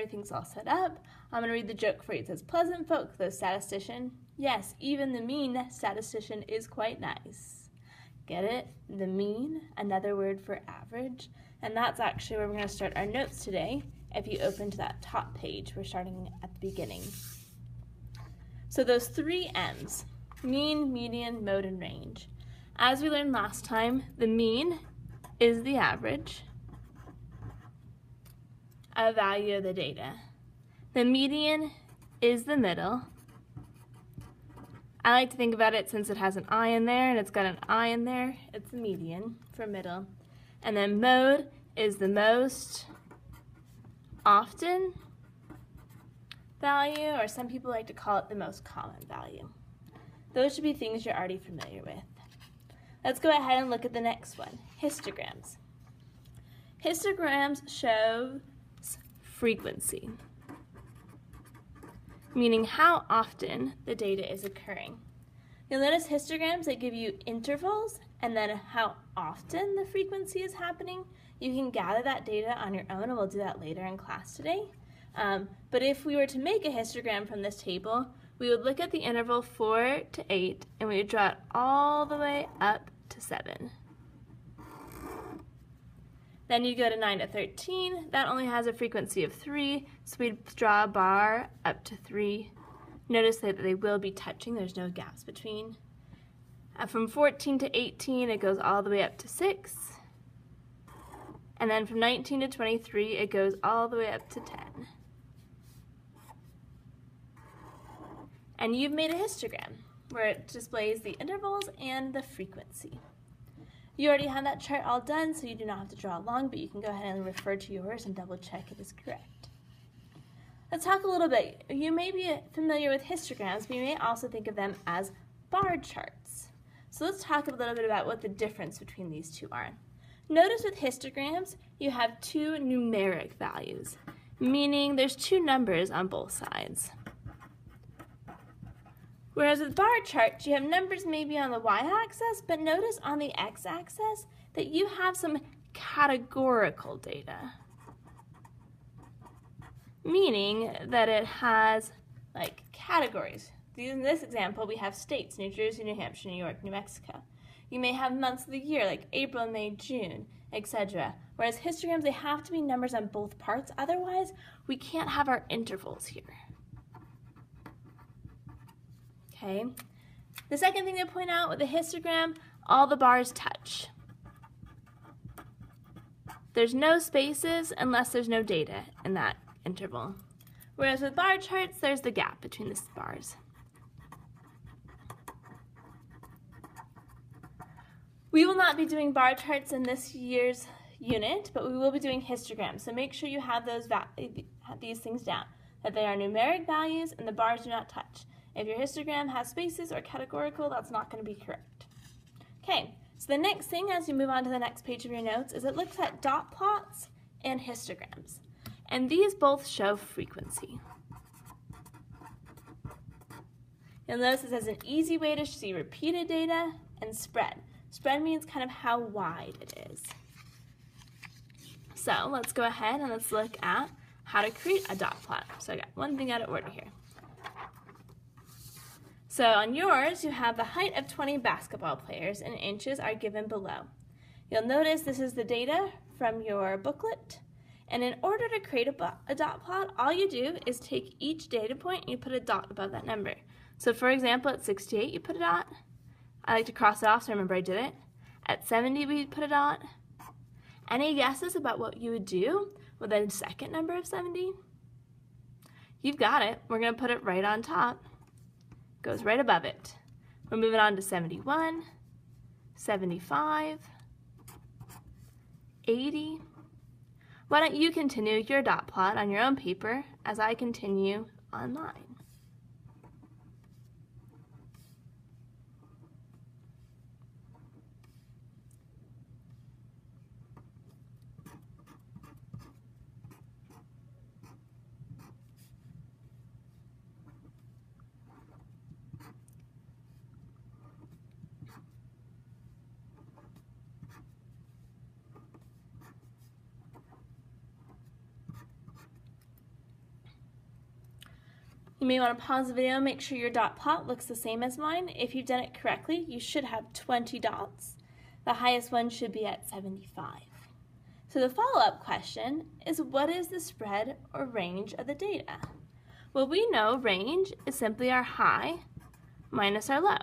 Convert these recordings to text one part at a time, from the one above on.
everything's all set up, I'm going to read the joke for you. It says, pleasant folk, though statistician. Yes, even the mean statistician is quite nice. Get it? The mean, another word for average. And that's actually where we're going to start our notes today. If you open to that top page, we're starting at the beginning. So those 3 M's, mean, median, mode, and range. As we learned last time, the mean is the average, a value of the data. The median is the middle. I like to think about it since it has an I in there and it's got an I in there, it's the median for middle. And then mode is the most often value, or some people like to call it the most common value. Those should be things you're already familiar with. Let's go ahead and look at the next one, histograms. Histograms show frequency, meaning how often the data is occurring. You'll notice histograms, they give you intervals and then how often the frequency is happening. You can gather that data on your own, and we'll do that later in class today. But if we were to make a histogram from this table, we would look at the interval 4 to 8 and we would draw it all the way up to 7. Then you go to 9 to 13, that only has a frequency of 3, so we'd draw a bar up to 3. Notice that they will be touching, there's no gaps between. From 14 to 18, it goes all the way up to 6. And then from 19 to 23, it goes all the way up to 10. And you've made a histogram where it displays the intervals and the frequency. You already have that chart all done, so you do not have to draw along, but you can go ahead and refer to yours and double check it is correct. Let's talk a little bit. You may be familiar with histograms, but you may also think of them as bar charts. So let's talk a little bit about what the difference between these two are. Notice with histograms, you have 2 numeric values, meaning there's 2 numbers on both sides. Whereas with bar charts, you have numbers maybe on the y-axis, but notice on the x-axis that you have some categorical data, meaning that it has like categories. In this example, we have states, New Jersey, New Hampshire, New York, New Mexico. You may have months of the year, like April, May, June, etc. Whereas histograms, they have to be numbers on both parts, otherwise we can't have our intervals here. Okay. The second thing to point out with a histogram, all the bars touch. There's no spaces unless there's no data in that interval. Whereas with bar charts, there's the gap between the bars. We will not be doing bar charts in this year's unit, but we will be doing histograms. So make sure you have these things down, that they are numeric values and the bars do not touch. If your histogram has spaces or categorical, that's not going to be correct. Okay, so the next thing as you move on to the next page of your notes is it looks at dot plots and histograms. And these both show frequency. You'll notice it has an easy way to see repeated data and spread. Spread means kind of how wide it is. So let's go ahead and let's look at how to create a dot plot. So I got one thing out of order here. So on yours, you have the height of 20 basketball players and inches are given below. You'll notice this is the data from your booklet. And in order to create a dot plot, all you do is take each data point and you put a dot above that number. So for example, at 68, you put a dot. I like to cross it off so I remember I did it. At 70, we put a dot. Any guesses about what you would do with the second number of 70? You've got it. We're going to put it right on top. Goes right above it. We're moving on to 71, 75, 80. Why don't you continue your dot plot on your own paper as I continue on mine? You may want to pause the video, make sure your dot plot looks the same as mine. If you've done it correctly, you should have 20 dots. The highest one should be at 75. So the follow-up question is, what is the spread or range of the data? Well, we know range is simply our high minus our low.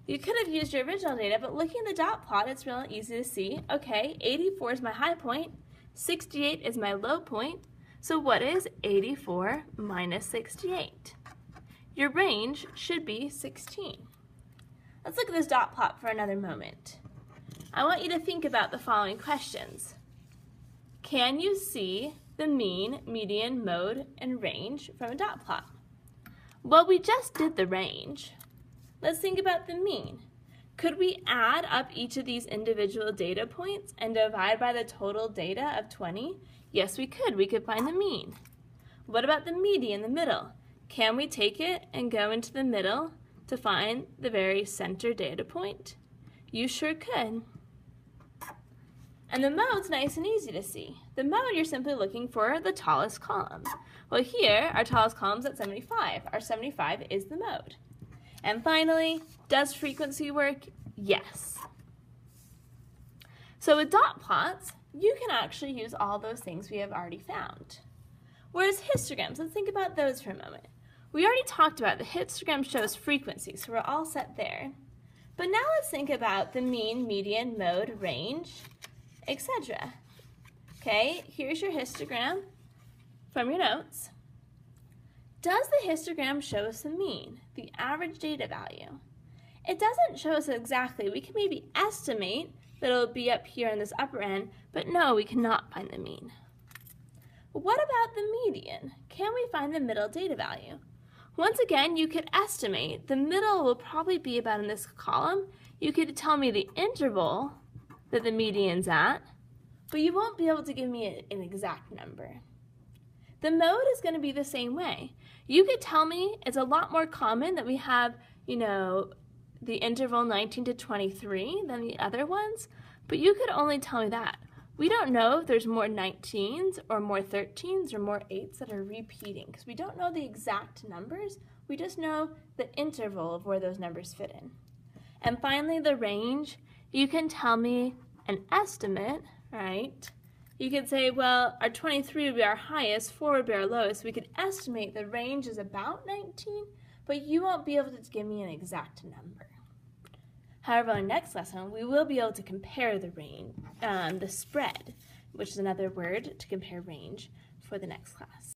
You could have used your original data, but looking at the dot plot, it's real easy to see. Okay, 84 is my high point, 68 is my low point, so what is 84 minus 68? Your range should be 16. Let's look at this dot plot for another moment. I want you to think about the following questions. Can you see the mean, median, mode, and range from a dot plot? Well, we just did the range. Let's think about the mean. Could we add up each of these individual data points and divide by the total data of 20? Yes, we could. We could find the mean. What about the median, the middle? Can we take it and go into the middle to find the very center data point? You sure could. And the mode's nice and easy to see. The mode, you're simply looking for the tallest column. Well, here, our tallest column's at 75. Our 75 is the mode. And finally, does frequency work? Yes. So with dot plots, you can actually use all those things we have already found. Whereas histograms, let's think about those for a moment. We already talked about the histogram shows frequency, so we're all set there. But now let's think about the mean, median, mode, range, etc. Okay, here's your histogram from your notes. Does the histogram show us the mean, the average data value? It doesn't show us exactly. We can maybe estimate that it'll be up here in this upper end, but no, we cannot find the mean. What about the median? Can we find the middle data value? Once again, you could estimate. The middle will probably be about in this column. You could tell me the interval that the median's at, but you won't be able to give me an exact number. The mode is going to be the same way. You could tell me it's a lot more common that we have, the interval 19 to 23 than the other ones, but you could only tell me that. We don't know if there's more 19s or more 13s or more 8s that are repeating because we don't know the exact numbers. We just know the interval of where those numbers fit in. And finally, the range, you can tell me an estimate, right? You could say, well, our 23 would be our highest, 4 would be our lowest. We could estimate the range is about 19, but you won't be able to give me an exact number. However, in the next lesson, we will be able to compare the range, the spread, which is another word to compare range for the next class.